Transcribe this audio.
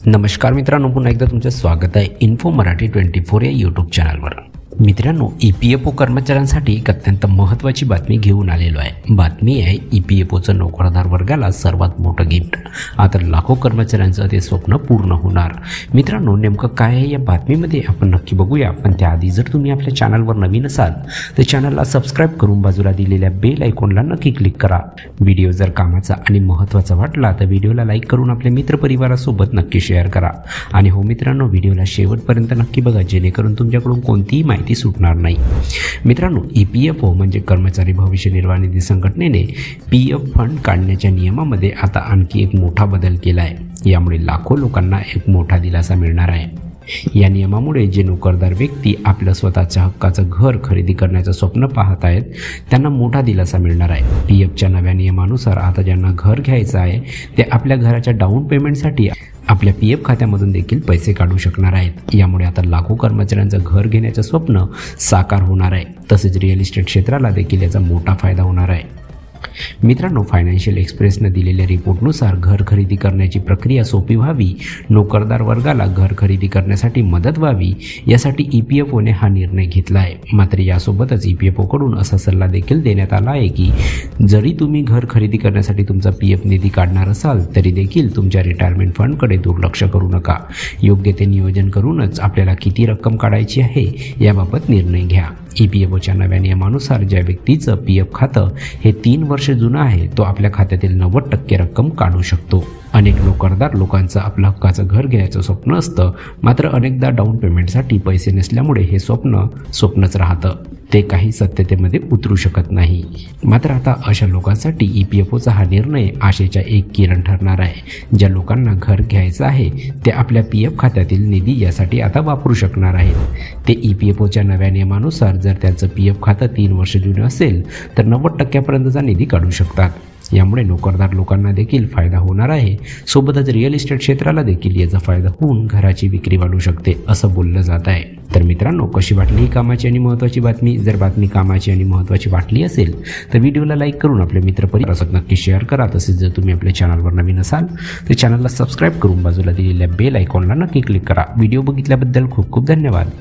नमस्कार मित्रांनो, पुन्हा एकदा तुमचं स्वागत आहे इन्फो मराठी 24 या यूट्यूब चॅनलवर। मित्रांनो, EPFO कर्मचाऱ्यांसाठी एक अत्यंत महत्त्वाची बातमी घेऊन आलेलो आहे। बातमी आहे EPFOचं नोकरदार वर्गाला सर्वात मोठं गिफ्ट। आता लाखो कर्मचाऱ्यांचं ते स्वप्न पूर्ण होणार। मित्रांनो, नेमकं काय आहे या बातमीमध्ये आपण नक्की बघूया, पण त्याआधी जर तुम्ही आपल्या चॅनलवर नवीन असाल तर चॅनलला सबस्क्राईब करून बाजूला दिलेल्या बेल आयकॉनला नक्की क्लिक करा। व्हिडिओ जर कामाचा आणि महत्त्वाचा वाटला तर व्हिडिओला लाईक करून आपल्या मित्रपरिवारासोबत नक्की शेअर करा। आणि हो मित्रांनो, व्हिडिओला शेवटपर्यंत नक्की बघा, जेणेकरून तुमच्याकडून कोणतीही माहिती सुटणार नाही। मित्रांनो, EPFO म्हणजे कर्मचारी भविष्य निर्वाह निधी संघटनेने PF फंड काढण्याच्या नियमामध्ये आता आणखी एक मोठा बदल केला आहे। यामुळे लाखो लोकांना एक मोठा दिलासा मिळणार आहे। या नियमामुळे जे नोकरदार व्यक्ती आपल्या स्वतःच्या हक्काचं घर खरेदी करण्याचं स्वप्न पाहत आहेत त्यांना मोठा दिलासा मिळणार आहे। PFच्या नव्या नियमानुसार आता ज्यांना घर घ्यायचं आहे ते आपल्या घराच्या डाऊन पेमेंटसाठी आपल्या PF खात्यामधून देखील पैसे काढू शकणार आहेत। यामुळे आता लाखो कर्मचाऱ्यांचं घर घेण्याचं स्वप्न साकार होणार आहे। तसेच रिअल इस्टेट क्षेत्राला देखील याचा मोठा फायदा होणार आहे। मित्रांनो, फायनान्शियल एक्सप्रेसने दिलेल्या रिपोर्टनुसार घर खरेदी करण्याची प्रक्रिया सोपी व्हावी, नोकरदार वर्गाला घर खरेदी करण्यासाठी मदत व्हावी, यासाठी EPFOने हा निर्णय घेतला आहे। मात्र यासोबतच EPFOकडून असा सल्ला देखील देण्यात आला आहे की जरी तुम्ही घर खरेदी करण्यासाठी तुमचा PF निधी काढणार असाल तरी देखील तुमच्या रिटायरमेंट फंडकडे दुर्लक्ष करू नका। योग्य ते नियोजन करूनच आपल्याला किती रक्कम काढायची आहे याबाबत निर्णय घ्या। EPFOच्या नव्या नियमानुसार ज्या व्यक्तीचं PF खातं हे 3 वर्ष जुनं आहे तो आपल्या खात्यातील 90% रक्कम काढू शकतो। अनेक नोकरदार लोकांचं आपलं हक्काचं घर घ्यायचं स्वप्न असतं, मात्र अनेकदा डाऊन पेमेंटसाठी पैसे नसल्यामुळे हे स्वप्नच राहतं, ते काही सत्यतेमध्ये उतरू शकत नाही। मात्र आता अशा लोकांसाठी EPFOचा हा निर्णय आशेचा एक किरण ठरणार आहे। ज्या लोकांना घर घ्यायचं आहे ते आपल्या PF खात्यातील निधी यासाठी आता वापरू शकणार आहेत। ते EPFOच्या नव्या नियमानुसार जर त्यांचं PF खातं 3 वर्ष जुनं असेल तर 90%पर्यंतचा निधी काढू शकतात। यामुळे नोकरदार लोकांना देखील फायदा होणार आहे, सोबतच रिअल इस्टेट क्षेत्राला देखील याचा फायदा होऊन घराची विक्री वाढू शकते असं बोललं जात आहे। तर मित्रांनो, कशी वाटली ही कामाची आणि महत्त्वाची बातमी? जर बातमी कामाची आणि महत्त्वाची वाटली असेल तर व्हिडिओला लाईक करून आपल्या मित्रपरिवारासोबत नक्की शेअर करा। तसेच जर तुम्ही आपल्या चॅनलवर नवीन असाल तर चॅनलला सबस्क्राईब करून बाजूला दिलेल्या बेल आयकॉनला नक्की क्लिक करा। व्हिडिओ बघितल्याबद्दल खूप खूप धन्यवाद।